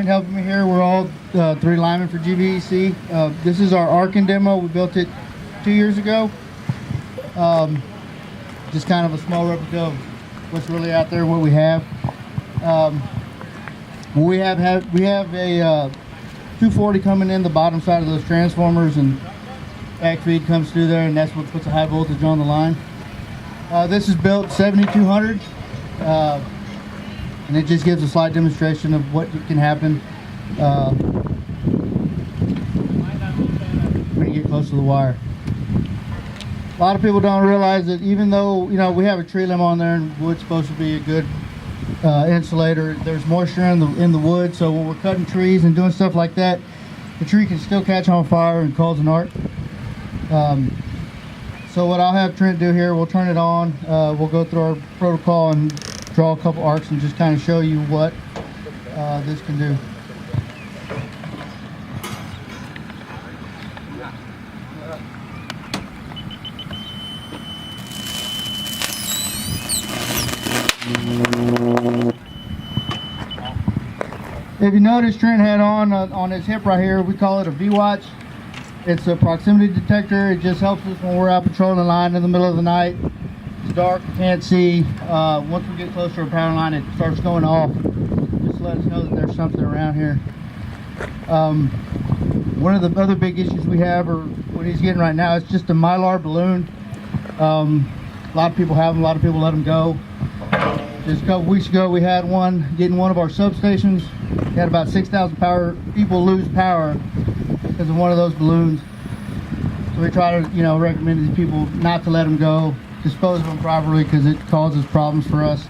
Trent helping me here. We're all 3 linemen for GVEC. This is our Arkin demo. We built it 2 years ago. Just kind of a small replica of what's really out there, what we have. We have a 240 coming in the bottom side of those transformers, and back feed comes through there, and that's what puts a high voltage on the line. This is built 7200, and it just gives a slight demonstration of what can happen when you get close to the wire. A lot of people don't realize that even though, you know, we have a tree limb on there and wood's supposed to be a good insulator, there's moisture in the wood, so when we're cutting trees and doing stuff like that, the tree can still catch on fire and cause an arc. So what I'll have Trent do here, we'll turn it on, we'll go through our protocol and draw a couple arcs and just kind of show you what this can do. If you notice, Trent had on his hip right here, we call it a V-Watch. It's a proximity detector. It just helps us when we're out patrolling the line in the middle of the night. It's dark, we can't see. Once we get close to our power line, it starts going off. Just to let us know that there's something around here. One of the other big issues we have, or what he's getting right now, is just a Mylar balloon. A lot of people have them, a lot of people let them go. Just a couple weeks ago, we had one getting one of our substations. We had about 6,000 people lose power because of one of those balloons. So we try to, you know, recommend to these people not to let them go, dispose of them properly, because it causes problems for us.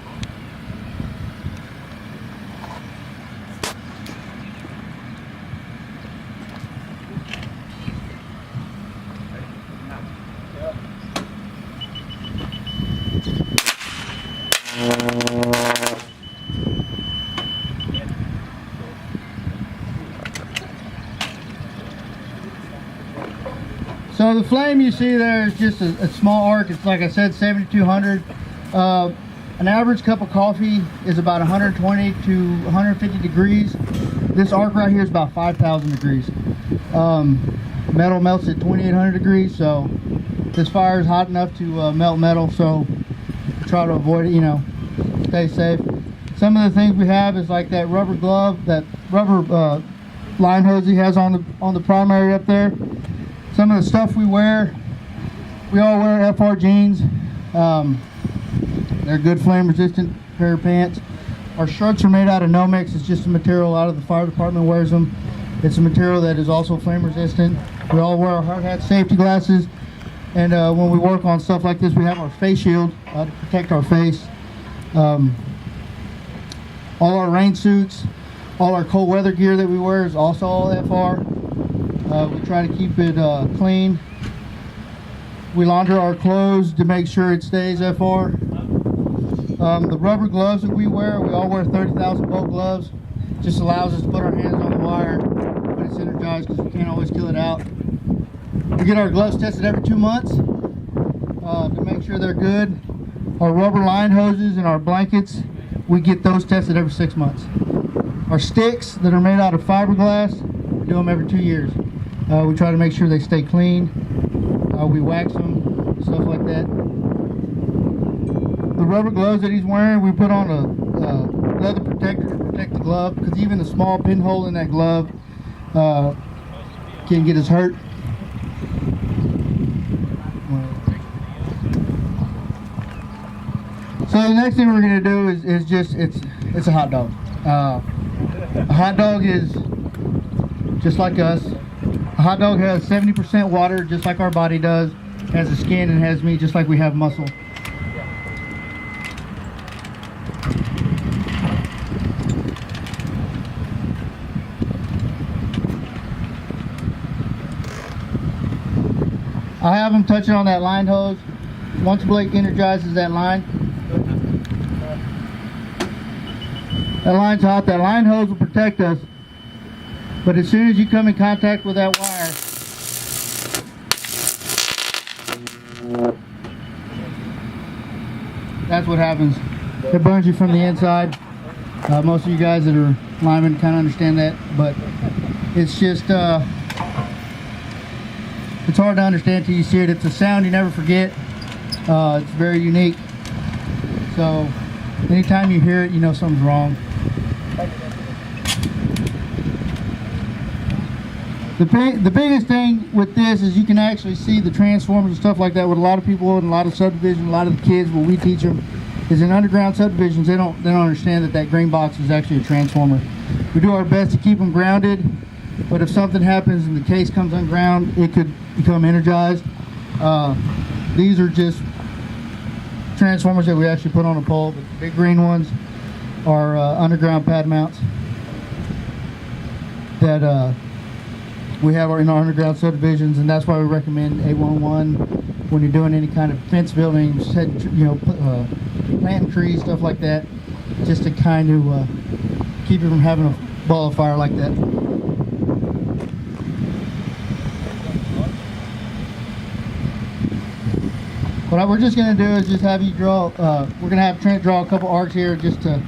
So the flame you see there is just a small arc. It's, like I said, 7200. An average cup of coffee is about 120 to 150 degrees. This arc right here is about 5,000 degrees. Metal melts at 2,800 degrees, so this fire is hot enough to melt metal, so try to avoid it, you know, stay safe. Some of the things we have is like that rubber glove, that rubber line hose he has on the primary up there. Some of the stuff we wear, we all wear FR jeans. They're good flame resistant pair of pants. Our shirts are made out of Nomex. It's just a material out of the fire department wears them. It's a material that is also flame resistant. We all wear our hard hat, safety glasses, and when we work on stuff like this, we have our face shield to protect our face. All our rain suits, all our cold weather gear that we wear is also all FR. We try to keep it clean. We launder our clothes to make sure it stays FR. The rubber gloves that we all wear 30,000 volt gloves. Just allows us to put our hands on the wire when it's energized, because we can't always kill it out. We get our gloves tested every 2 months to make sure they're good. Our rubber line hoses and our blankets, we get those tested every 6 months. Our sticks that are made out of fiberglass, we do them every 2 years. We try to make sure they stay clean. We wax them, stuff like that. The rubber gloves that he's wearing, we put on a leather protector to protect the glove, because even a small pinhole in that glove can get us hurt. So the next thing we're going to do is just, it's a hot dog. A hot dog is just like us. A hot dog has 70% water, just like our body does. It has a skin and has meat, just like we have muscle. I have them touching on that line hose. Once Blake energizes that line, that line's hot. That line hose will protect us. But as soon as you come in contact with that wire, that's what happens. It burns you from the inside. Most of you guys that are linemen kind of understand that, but it's just it's hard to understand till you see it. It's a sound you never forget. It's very unique. So anytime you hear it, you know something's wrong. The biggest thing with this is you can actually see the transformers and stuff like that. What a lot of people in a lot of subdivisions, a lot of the kids, what we teach them is in underground subdivisions, they don't understand that green box is actually a transformer. We do our best to keep them grounded, but if something happens and the case comes unground, it could become energized. These are just transformers that we actually put on a pole, but the big green ones are underground pad mounts that we have in our underground subdivisions, and that's why we recommend 811 when you're doing any kind of fence building, planting trees, stuff like that, just to kind of keep you from having a ball of fire like that. What we're just going to do is just have you draw, we're going to have Trent draw a couple arcs here just to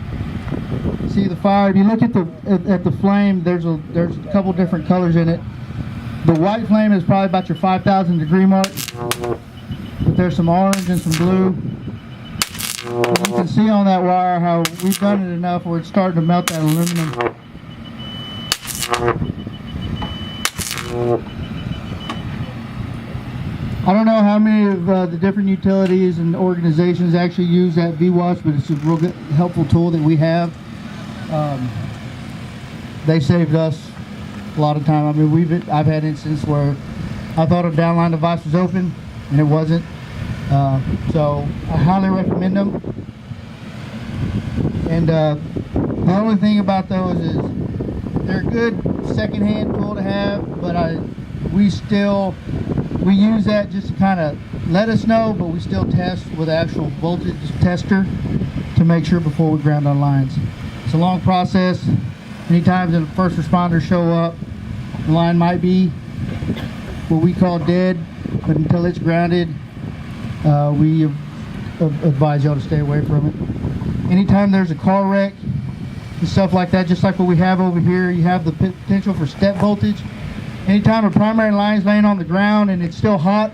see the fire. If you look at the flame, there's a couple different colors in it. The white flame is probably about your 5,000 degree mark, but there's some orange and some blue. And you can see on that wire how we've done it enough where it's starting to melt that aluminum. I don't know how many of the different utilities and organizations actually use that V-Watch, but it's a real good, helpful tool that we have. They saved us a lot of time. I mean, I've had instances where I thought a downline device was open and it wasn't. So I highly recommend them. And the only thing about those is they're a good secondhand tool to have, but we use that just to kind of let us know, but we still test with actual voltage tester to make sure before we ground on lines. It's a long process. Many times when the first responders show up, the line might be what we call dead, but until it's grounded, we advise y'all to stay away from it. Anytime there's a car wreck and stuff like that, just like what we have over here, you have the potential for step voltage. Anytime a primary line is laying on the ground and it's still hot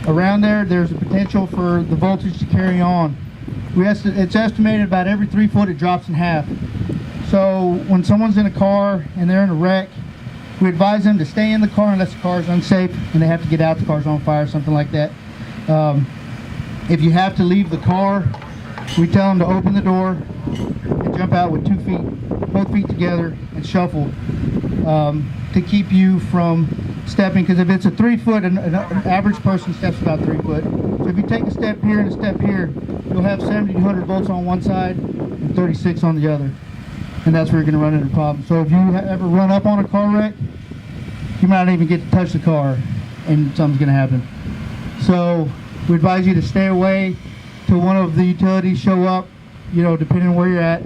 around there, there's a potential for the voltage to carry on. It's estimated about every 3 foot it drops in half. So when someone's in a car and they're in a wreck, we advise them to stay in the car unless the car is unsafe and they have to get out, the car's on fire, something like that. If you have to leave the car, we tell them to open the door and jump out with 2 feet, both feet together, and shuffle to keep you from stepping, because if it's a 3 foot, an average person steps about 3 foot. So if you take a step here and a step here, you'll have 70 to 100 volts on one side and 36 on the other. And that's where you're going to run into problems. So if you ever run up on a car wreck, you might not even get to touch the car and something's going to happen. So we advise you to stay away till one of the utilities show up, depending on where you're at,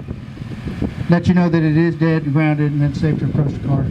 let you know that it is dead and grounded and it's safe to approach the car.